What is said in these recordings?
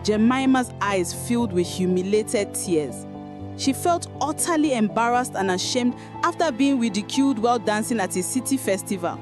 Jemima's eyes filled with humiliated tears. She felt utterly embarrassed and ashamed after being ridiculed while dancing at a city festival.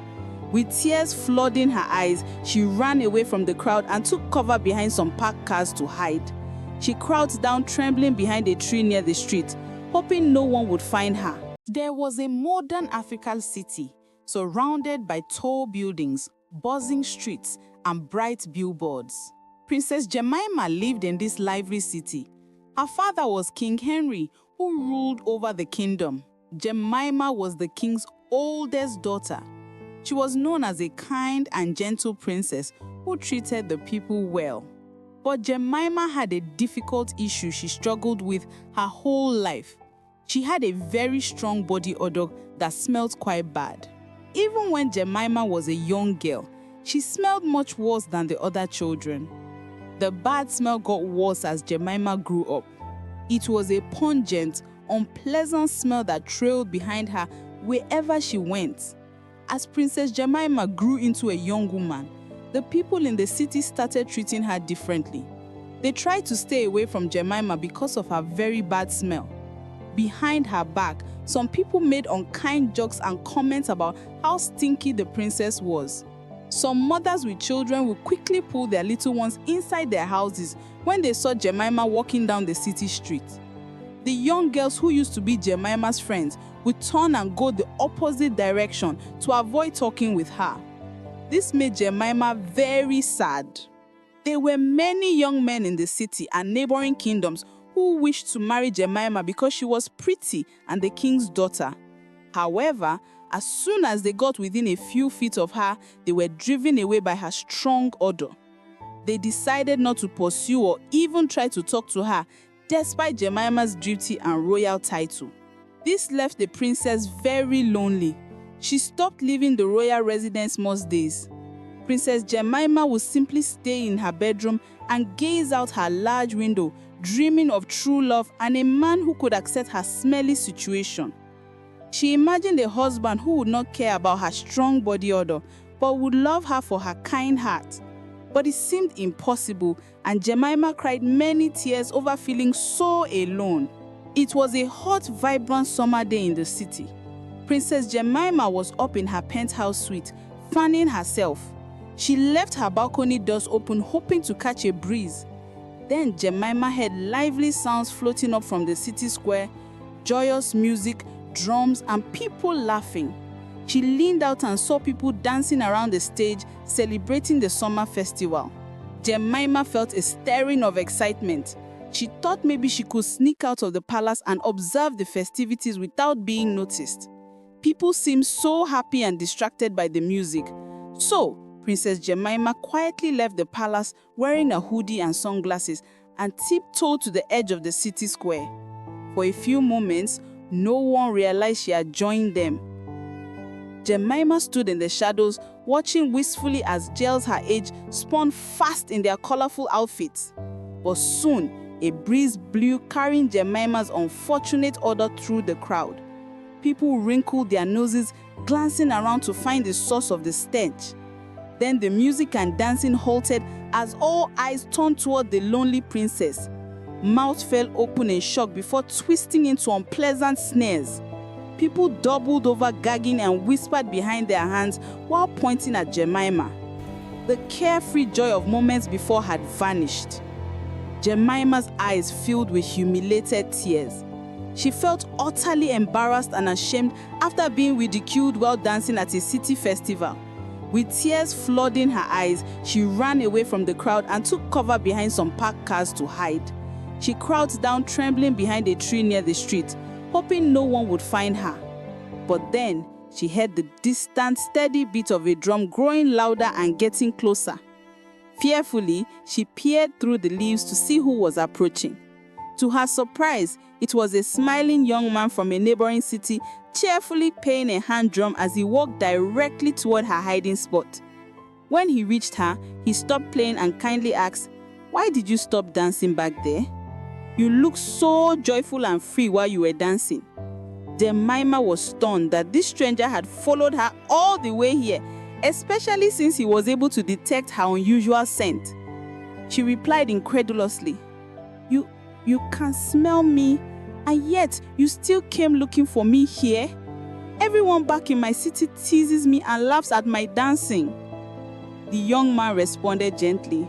With tears flooding her eyes, she ran away from the crowd and took cover behind some parked cars to hide. She crouched down trembling behind a tree near the street, hoping no one would find her. There was a modern African city, surrounded by tall buildings, buzzing streets, and bright billboards. Princess Jemima lived in this lively city. Her father was King Henry, who ruled over the kingdom. Jemima was the king's oldest daughter. She was known as a kind and gentle princess who treated the people well. But Jemima had a difficult issue she struggled with her whole life. She had a very strong body odor that smelled quite bad. Even when Jemima was a young girl, she smelled much worse than the other children. The bad smell got worse as Jemima grew up. It was a pungent, unpleasant smell that trailed behind her wherever she went. As Princess Jemima grew into a young woman, the people in the city started treating her differently. They tried to stay away from Jemima because of her very bad smell. Behind her back, some people made unkind jokes and comments about how stinky the princess was. Some mothers with children would quickly pull their little ones inside their houses when they saw Jemima walking down the city street. The young girls who used to be Jemima's friends would turn and go the opposite direction to avoid talking with her. This made Jemima very sad. There were many young men in the city and neighboring kingdoms who wished to marry Jemima because she was pretty and the king's daughter. However, as soon as they got within a few feet of her, they were driven away by her strong odor. They decided not to pursue or even try to talk to her, despite Jemima's duty and royal title. This left the princess very lonely. She stopped leaving the royal residence most days. Princess Jemima would simply stay in her bedroom and gaze out her large window, dreaming of true love and a man who could accept her smelly situation. She imagined a husband who would not care about her strong body odor, but would love her for her kind heart. But it seemed impossible, and Jemima cried many tears over feeling so alone. It was a hot, vibrant summer day in the city. Princess Jemima was up in her penthouse suite, fanning herself. She left her balcony doors open, hoping to catch a breeze. Then Jemima heard lively sounds floating up from the city square, joyous music, drums, and people laughing. She leaned out and saw people dancing around the stage, celebrating the summer festival. Jemima felt a stirring of excitement. She thought maybe she could sneak out of the palace and observe the festivities without being noticed. People seemed so happy and distracted by the music. So, Princess Jemima quietly left the palace wearing a hoodie and sunglasses and tiptoed to the edge of the city square. For a few moments, no one realized she had joined them. Jemima stood in the shadows, watching wistfully as girls her age spun fast in their colorful outfits. But soon, a breeze blew, carrying Jemima's unfortunate odor through the crowd. People wrinkled their noses, glancing around to find the source of the stench. Then the music and dancing halted as all eyes turned toward the lonely princess. Mouths fell open in shock before twisting into unpleasant sneers. People doubled over, gagging, and whispered behind their hands while pointing at Jemima. The carefree joy of moments before had vanished. Jemima's eyes filled with humiliated tears. She felt utterly embarrassed and ashamed after being ridiculed while dancing at a city festival. With tears flooding her eyes, she ran away from the crowd and took cover behind some parked cars to hide. She crouched down trembling behind a tree near the street, hoping no one would find her. But then, she heard the distant, steady beat of a drum growing louder and getting closer. Fearfully, she peered through the leaves to see who was approaching. To her surprise, it was a smiling young man from a neighboring city, cheerfully playing a hand drum as he walked directly toward her hiding spot. When he reached her, he stopped playing and kindly asked, "Why did you stop dancing back there? You looked so joyful and free while you were dancing." Jemima was stunned that this stranger had followed her all the way here, especially since he was able to detect her unusual scent. She replied incredulously, You can smell me, and yet you still came looking for me here? Everyone back in my city teases me and laughs at my dancing." The young man responded gently,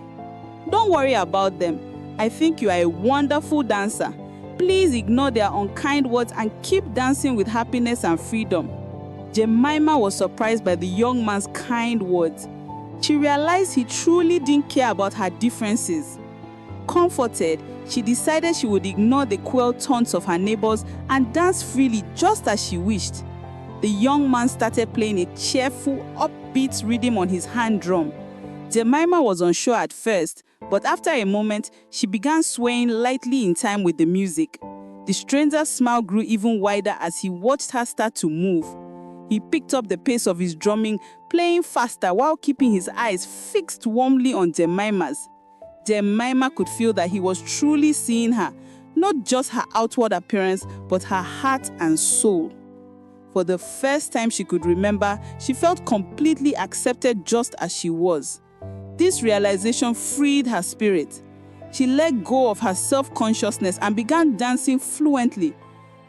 "Don't worry about them. I think you are a wonderful dancer. Please ignore their unkind words and keep dancing with happiness and freedom." Jemima was surprised by the young man's kind words. She realized he truly didn't care about her differences. Comforted, she decided she would ignore the cruel taunts of her neighbors and dance freely just as she wished. The young man started playing a cheerful, upbeat rhythm on his hand drum. Jemima was unsure at first, but after a moment, she began swaying lightly in time with the music. The stranger's smile grew even wider as he watched her start to move. He picked up the pace of his drumming, playing faster while keeping his eyes fixed warmly on Jemima's. Jemima could feel that he was truly seeing her, not just her outward appearance, but her heart and soul. For the first time she could remember, she felt completely accepted just as she was. This realization freed her spirit. She let go of her self-consciousness and began dancing fluently,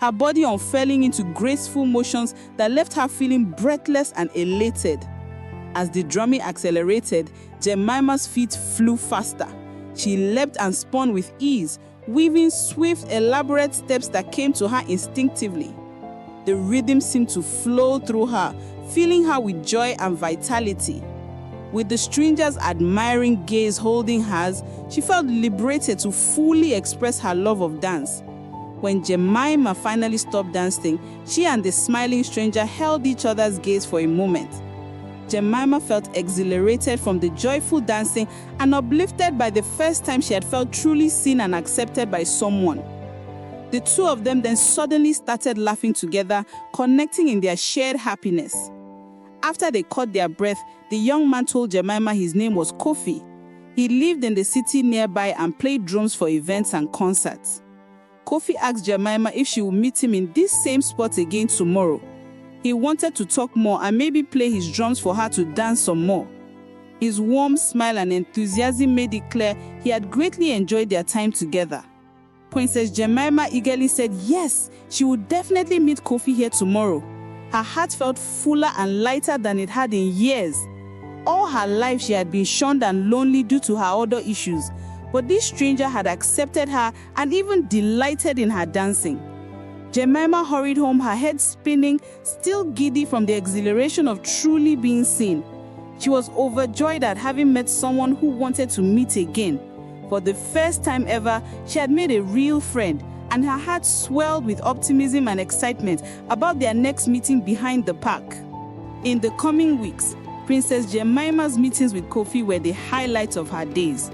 her body unfurling into graceful motions that left her feeling breathless and elated. As the drumming accelerated, Jemima's feet flew faster. She leapt and spun with ease, weaving swift, elaborate steps that came to her instinctively. The rhythm seemed to flow through her, filling her with joy and vitality. With the stranger's admiring gaze holding hers, she felt liberated to fully express her love of dance. When Jemima finally stopped dancing, she and the smiling stranger held each other's gaze for a moment. Jemima felt exhilarated from the joyful dancing and uplifted by the first time she had felt truly seen and accepted by someone. The two of them then suddenly started laughing together, connecting in their shared happiness. After they caught their breath, the young man told Jemima his name was Kofi. He lived in the city nearby and played drums for events and concerts. Kofi asked Jemima if she would meet him in this same spot again tomorrow. He wanted to talk more and maybe play his drums for her to dance some more. His warm smile and enthusiasm made it clear he had greatly enjoyed their time together. Princess Jemima eagerly said yes, she would definitely meet Kofi here tomorrow. Her heart felt fuller and lighter than it had in years. All her life she had been shunned and lonely due to her other issues, but this stranger had accepted her and even delighted in her dancing. Jemima hurried home, her head spinning, still giddy from the exhilaration of truly being seen. She was overjoyed at having met someone who wanted to meet again. For the first time ever, she had made a real friend, and her heart swelled with optimism and excitement about their next meeting behind the park. In the coming weeks, Princess Jemima's meetings with Kofi were the highlights of her days.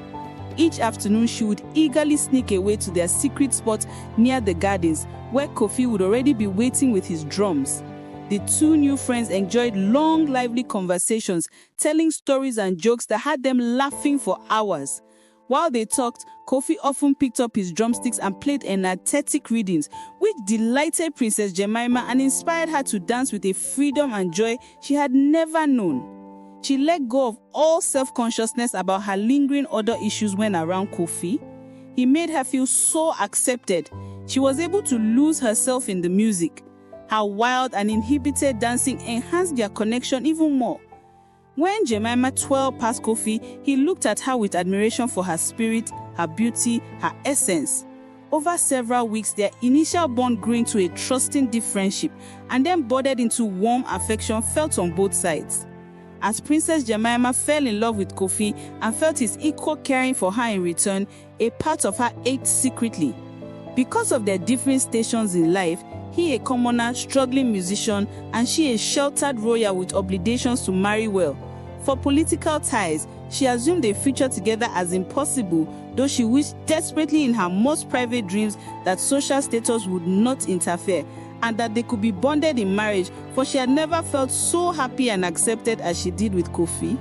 Each afternoon, she would eagerly sneak away to their secret spot near the gardens, where Kofi would already be waiting with his drums. The two new friends enjoyed long, lively conversations, telling stories and jokes that had them laughing for hours. While they talked, Kofi often picked up his drumsticks and played energetic readings, which delighted Princess Jemima and inspired her to dance with a freedom and joy she had never known. She let go of all self-consciousness about her lingering other issues when around Kofi. He made her feel so accepted. She was able to lose herself in the music. Her wild and uninhibited dancing enhanced their connection even more. When Jemima twirled past Kofi, he looked at her with admiration for her spirit, her beauty, her essence. Over several weeks, their initial bond grew into a trusting deep friendship and then budded into warm affection felt on both sides. As Princess Jemima fell in love with Kofi and felt his equal caring for her in return, a part of her ached secretly. Because of their different stations in life, he a commoner, struggling musician, and she a sheltered royal with obligations to marry well. For political ties, she assumed a future together as impossible, though she wished desperately in her most private dreams that social status would not interfere, and that they could be bonded in marriage, for she had never felt so happy and accepted as she did with Kofi.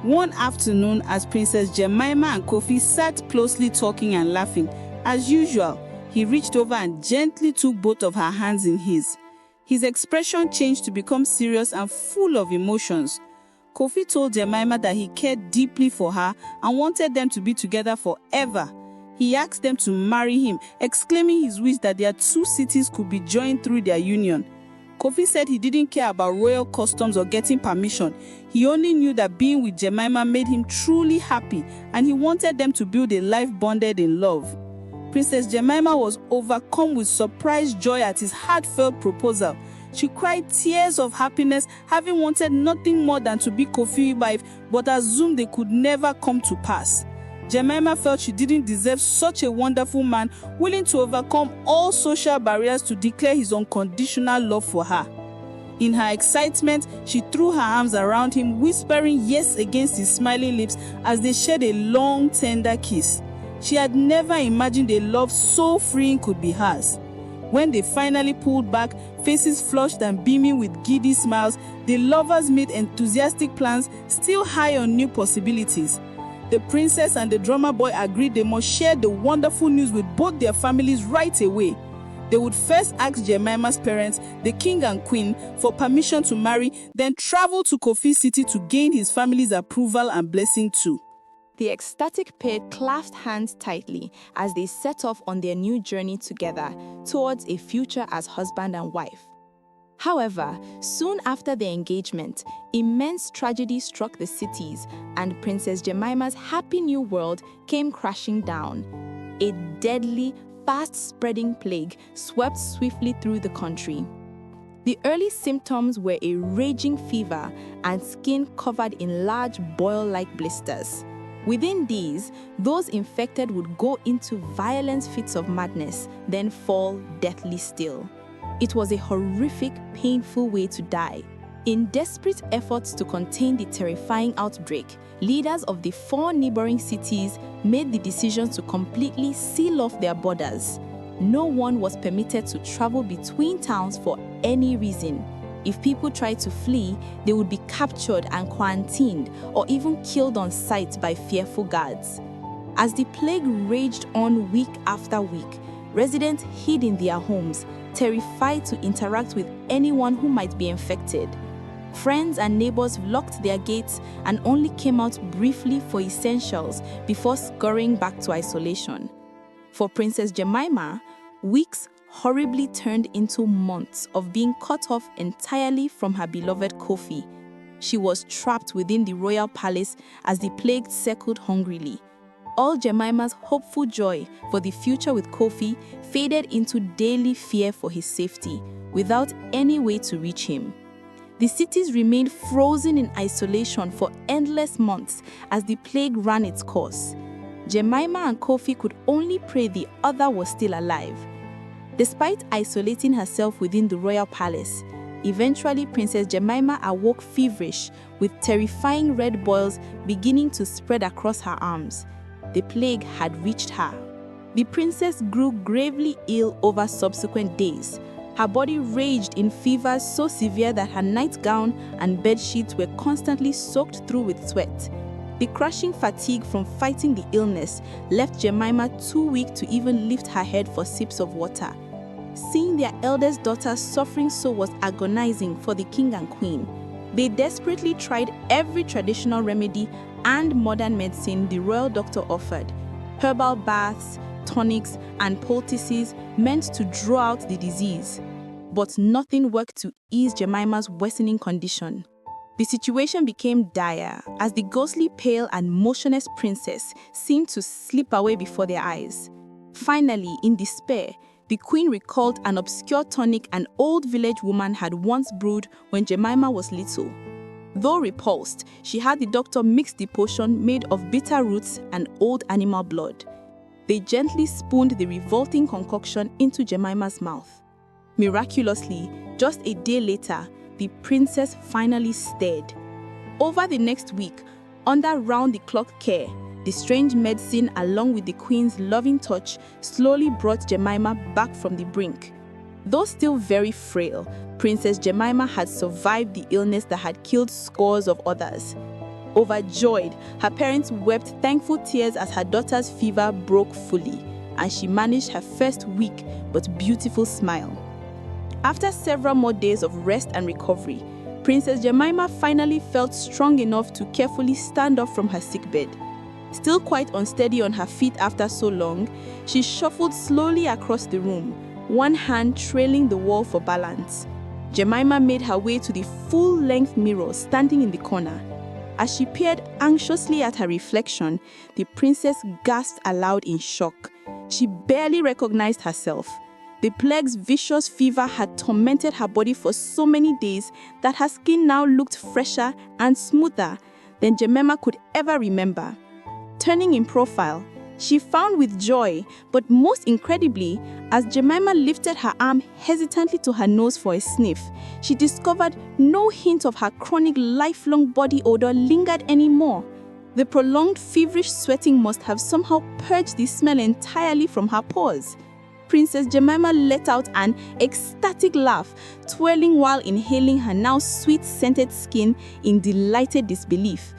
One afternoon, as Princess Jemima and Kofi sat closely talking and laughing, as usual, he reached over and gently took both of her hands in his. His expression changed to become serious and full of emotions. Kofi told Jemima that he cared deeply for her and wanted them to be together forever. He asked them to marry him, exclaiming his wish that their two cities could be joined through their union. Kofi said he didn't care about royal customs or getting permission. He only knew that being with Jemima made him truly happy, and he wanted them to build a life bonded in love. Princess Jemima was overcome with surprise joy at his heartfelt proposal. She cried tears of happiness, having wanted nothing more than to be Kofi's wife, but assumed they could never come to pass. Jemima felt she didn't deserve such a wonderful man, willing to overcome all social barriers to declare his unconditional love for her. In her excitement, she threw her arms around him, whispering yes against his smiling lips as they shared a long, tender kiss. She had never imagined a love so freeing could be hers. When they finally pulled back, faces flushed and beaming with giddy smiles, the lovers made enthusiastic plans, still high on new possibilities. The princess and the drummer boy agreed they must share the wonderful news with both their families right away. They would first ask Jemima's parents, the king and queen, for permission to marry, then travel to Kofi City to gain his family's approval and blessing too. The ecstatic pair clasped hands tightly as they set off on their new journey together towards a future as husband and wife. However, soon after their engagement, immense tragedy struck the cities, and Princess Jemima's happy new world came crashing down. A deadly, fast-spreading plague swept swiftly through the country. The early symptoms were a raging fever and skin covered in large boil-like blisters. Within these, those infected would go into violent fits of madness, then fall deathly still. It was a horrific, painful way to die. In desperate efforts to contain the terrifying outbreak, leaders of the 4 neighboring cities made the decision to completely seal off their borders. No one was permitted to travel between towns for any reason. If people tried to flee, they would be captured and quarantined or even killed on sight by fearful guards. As the plague raged on week after week, residents hid in their homes, terrified to interact with anyone who might be infected. Friends and neighbors locked their gates and only came out briefly for essentials before scurrying back to isolation. For Princess Jemima, weeks horribly turned into months of being cut off entirely from her beloved Kofi. She was trapped within the royal palace as the plague circled hungrily. All Jemima's hopeful joy for the future with Kofi faded into daily fear for his safety, without any way to reach him. The cities remained frozen in isolation for endless months as the plague ran its course. Jemima and Kofi could only pray the other was still alive. Despite isolating herself within the royal palace, eventually Princess Jemima awoke feverish, with terrifying red boils beginning to spread across her arms. The plague had reached her. The princess grew gravely ill over subsequent days. Her body raged in fevers so severe that her nightgown and bedsheets were constantly soaked through with sweat. The crushing fatigue from fighting the illness left Jemima too weak to even lift her head for sips of water. Seeing their eldest daughter suffering so was agonizing for the king and queen. They desperately tried every traditional remedy and modern medicine the royal doctor offered: herbal baths, tonics, and poultices meant to draw out the disease. But nothing worked to ease Jemima's worsening condition. The situation became dire as the ghostly pale and motionless princess seemed to slip away before their eyes. Finally, in despair, the queen recalled an obscure tonic an old village woman had once brewed when Jemima was little. Though repulsed, she had the doctor mix the potion made of bitter roots and old animal blood. They gently spooned the revolting concoction into Jemima's mouth. Miraculously, just a day later, the princess finally stirred. Over the next week, under round-the-clock care, the strange medicine, along with the queen's loving touch, slowly brought Jemima back from the brink. Though still very frail, Princess Jemima had survived the illness that had killed scores of others. Overjoyed, her parents wept thankful tears as her daughter's fever broke fully, and she managed her first weak but beautiful smile. After several more days of rest and recovery, Princess Jemima finally felt strong enough to carefully stand up from her sickbed. Still quite unsteady on her feet after so long, she shuffled slowly across the room, one hand trailing the wall for balance. Jemima made her way to the full-length mirror standing in the corner. As she peered anxiously at her reflection, the princess gasped aloud in shock. She barely recognized herself. The plague's vicious fever had tormented her body for so many days that her skin now looked fresher and smoother than Jemima could ever remember. Turning in profile, she found with joy, but most incredibly, as Jemima lifted her arm hesitantly to her nose for a sniff, she discovered no hint of her chronic lifelong body odor lingered anymore. The prolonged feverish sweating must have somehow purged the smell entirely from her pores. Princess Jemima let out an ecstatic laugh, twirling while inhaling her now sweet-scented skin in delighted disbelief.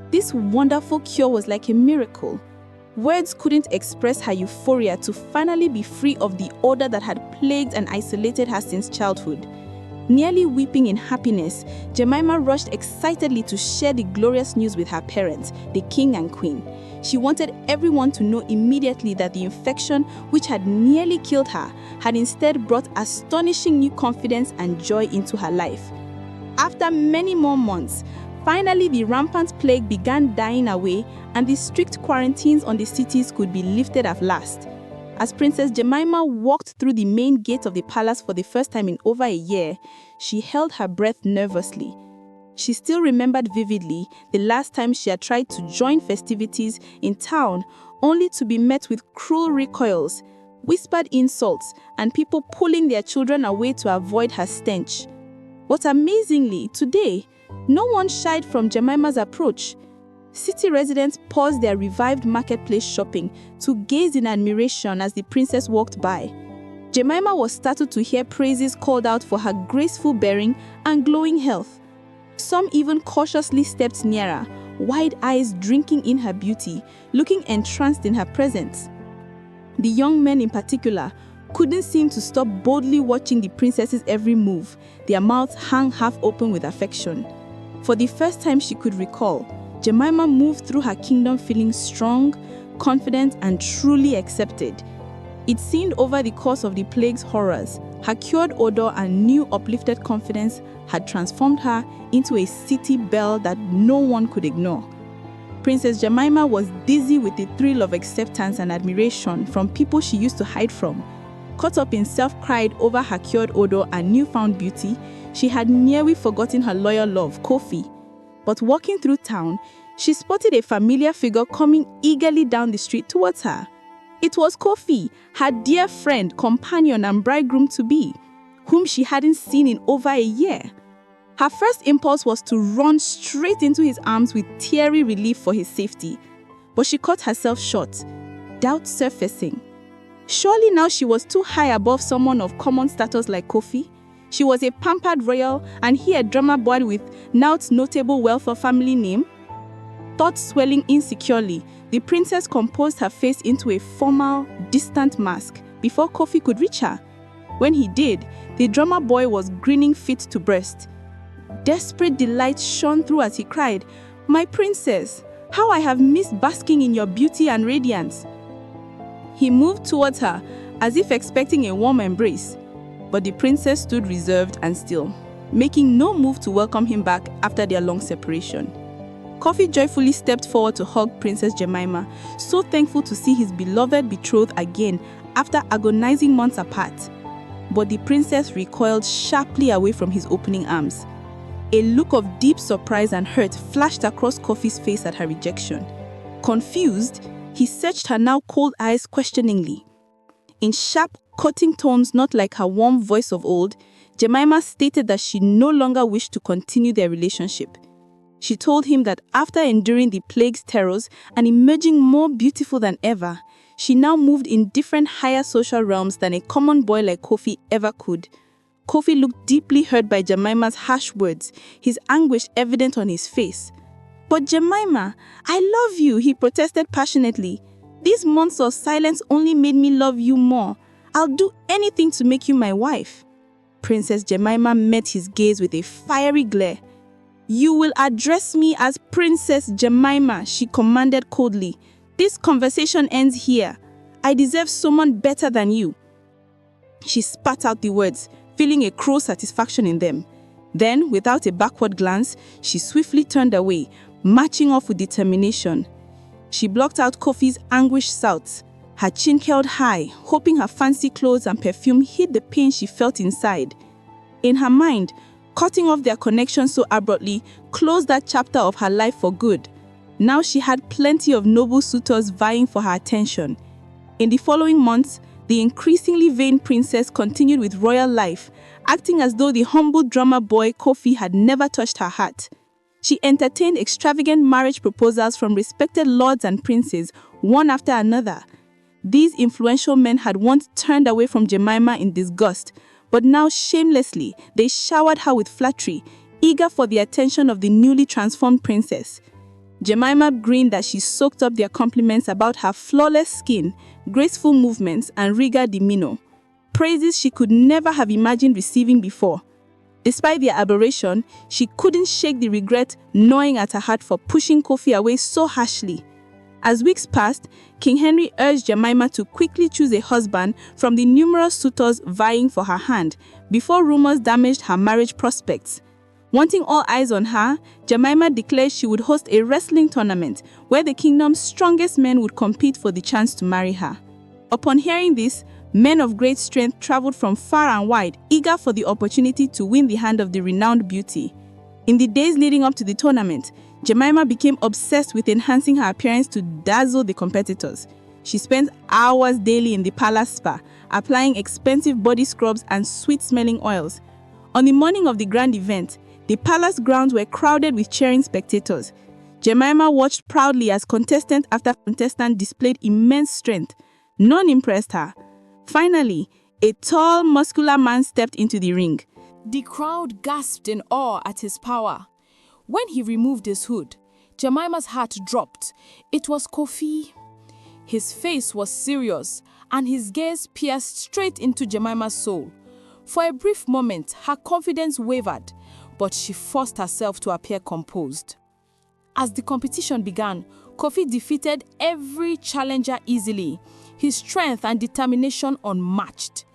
This wonderful cure was like a miracle. Words couldn't express her euphoria to finally be free of the odor that had plagued and isolated her since childhood. Nearly weeping in happiness, Jemima rushed excitedly to share the glorious news with her parents, the king and queen. She wanted everyone to know immediately that the infection, which had nearly killed her, had instead brought astonishing new confidence and joy into her life. After many more months, finally the rampant plague began dying away and the strict quarantines on the cities could be lifted at last. As Princess Jemima walked through the main gate of the palace for the first time in over a year, she held her breath nervously. She still remembered vividly the last time she had tried to join festivities in town, only to be met with cruel recoils, whispered insults, and people pulling their children away to avoid her stench. But amazingly, today, no one shied from Jemima's approach. City residents paused their revived marketplace shopping to gaze in admiration as the princess walked by. Jemima was startled to hear praises called out for her graceful bearing and glowing health. Some even cautiously stepped nearer, wide eyes drinking in her beauty, looking entranced in her presence. The young men in particular couldn't seem to stop boldly watching the princess's every move, their mouths hung half open with affection. For the first time she could recall, Jemima moved through her kingdom feeling strong, confident, and truly accepted. It seemed over the course of the plague's horrors, her cured odor and new uplifted confidence had transformed her into a city belle that no one could ignore. Princess Jemima was dizzy with the thrill of acceptance and admiration from people she used to hide from. Caught up in self-pride over her cured odor and newfound beauty, she had nearly forgotten her loyal love, Kofi. But walking through town, she spotted a familiar figure coming eagerly down the street towards her. It was Kofi, her dear friend, companion, and bridegroom-to-be, whom she hadn't seen in over a year. Her first impulse was to run straight into his arms with teary relief for his safety. But she caught herself short, doubt surfacing. Surely now she was too high above someone of common status like Kofi. She was a pampered royal, and he a drummer boy with Naut's notable wealth of family name. Thoughts swelling insecurely, the princess composed her face into a formal, distant mask before Kofi could reach her. When he did, the drummer boy was grinning fit to burst. Desperate delight shone through as he cried, "My princess, how I have missed basking in your beauty and radiance." He moved towards her, as if expecting a warm embrace. But the princess stood reserved and still, making no move to welcome him back after their long separation. Kofi joyfully stepped forward to hug Princess Jemima, so thankful to see his beloved betrothed again after agonizing months apart. But the princess recoiled sharply away from his opening arms. A look of deep surprise and hurt flashed across Kofi's face at her rejection. Confused, he searched her now cold eyes questioningly. In sharp, cutting tones not like her warm voice of old, Jemima stated that she no longer wished to continue their relationship. She told him that after enduring the plague's terrors and emerging more beautiful than ever, she now moved in different higher social realms than a common boy like Kofi ever could. Kofi looked deeply hurt by Jemima's harsh words, his anguish evident on his face. "But Jemima, I love you," he protested passionately. "These months of silence only made me love you more. I'll do anything to make you my wife." Princess Jemima met his gaze with a fiery glare. "You will address me as Princess Jemima," she commanded coldly. "This conversation ends here. I deserve someone better than you." She spat out the words, feeling a cruel satisfaction in them. Then, without a backward glance, she swiftly turned away, marching off with determination. She blocked out Kofi's anguished shouts, her chin held high, hoping her fancy clothes and perfume hid the pain she felt inside. In her mind, cutting off their connection so abruptly closed that chapter of her life for good. Now she had plenty of noble suitors vying for her attention. In the following months, the increasingly vain princess continued with royal life, acting as though the humble drummer boy Kofi had never touched her heart. She entertained extravagant marriage proposals from respected lords and princes, one after another. These influential men had once turned away from Jemima in disgust, but now shamelessly they showered her with flattery, eager for the attention of the newly transformed princess. Jemima grinned as she soaked up their compliments about her flawless skin, graceful movements, and regal demeanor, praises she could never have imagined receiving before. Despite their aberration, she couldn't shake the regret gnawing at her heart for pushing Kofi away so harshly. As weeks passed, King Henry urged Jemima to quickly choose a husband from the numerous suitors vying for her hand before rumors damaged her marriage prospects. Wanting all eyes on her, Jemima declared she would host a wrestling tournament where the kingdom's strongest men would compete for the chance to marry her. Upon hearing this, men of great strength traveled from far and wide, eager for the opportunity to win the hand of the renowned beauty. In the days leading up to the tournament, Jemima became obsessed with enhancing her appearance to dazzle the competitors. She spent hours daily in the palace spa, applying expensive body scrubs and sweet-smelling oils. On the morning of the grand event, the palace grounds were crowded with cheering spectators. Jemima watched proudly as contestant after contestant displayed immense strength. None impressed her. Finally, a tall, muscular man stepped into the ring. The crowd gasped in awe at his power. When he removed his hood, Jemima's heart dropped. It was Kofi. His face was serious, and his gaze pierced straight into Jemima's soul. For a brief moment, her confidence wavered, but she forced herself to appear composed. As the competition began, Kofi defeated every challenger easily, his strength and determination unmatched.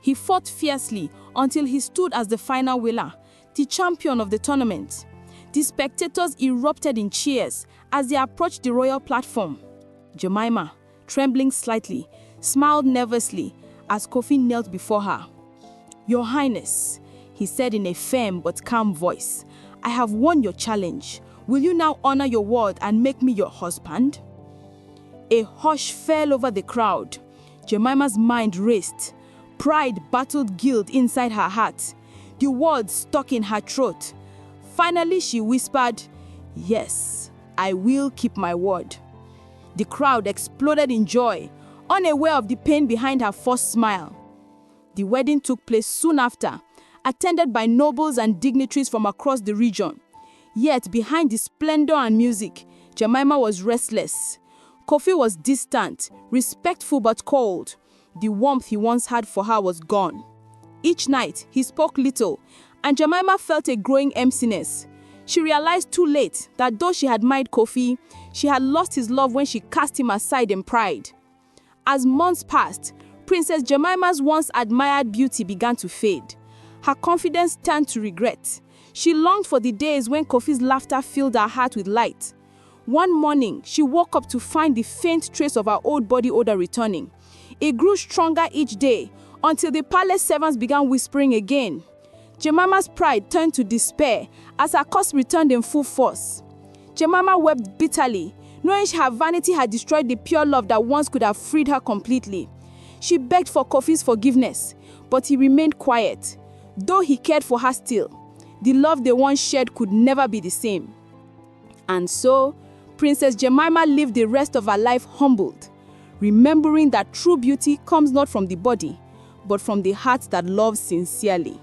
He fought fiercely until he stood as the final winner, the champion of the tournament. The spectators erupted in cheers as they approached the royal platform. Jemima, trembling slightly, smiled nervously as Kofi knelt before her. "Your Highness," he said in a firm but calm voice, "I have won your challenge. Will you now honor your word and make me your husband?" A hush fell over the crowd. Jemima's mind raced. Pride battled guilt inside her heart. The words stuck in her throat. Finally, she whispered, "Yes, I will keep my word." The crowd exploded in joy, unaware of the pain behind her forced smile. The wedding took place soon after, attended by nobles and dignitaries from across the region. Yet, behind the splendor and music, Jemima was restless. Kofi was distant, respectful but cold. The warmth he once had for her was gone. Each night, he spoke little, and Jemima felt a growing emptiness. She realized too late that though she had admired Kofi, she had lost his love when she cast him aside in pride. As months passed, Princess Jemima's once admired beauty began to fade. Her confidence turned to regret. She longed for the days when Kofi's laughter filled her heart with light. One morning, she woke up to find the faint trace of her old body odor returning. It grew stronger each day until the palace servants began whispering again. Jemima's pride turned to despair as her curse returned in full force. Jemima wept bitterly, knowing her vanity had destroyed the pure love that once could have freed her completely. She begged for Kofi's forgiveness, but he remained quiet. Though he cared for her still, the love they once shared could never be the same. And so, Princess Jemima lived the rest of her life humbled, remembering that true beauty comes not from the body, but from the heart that loves sincerely.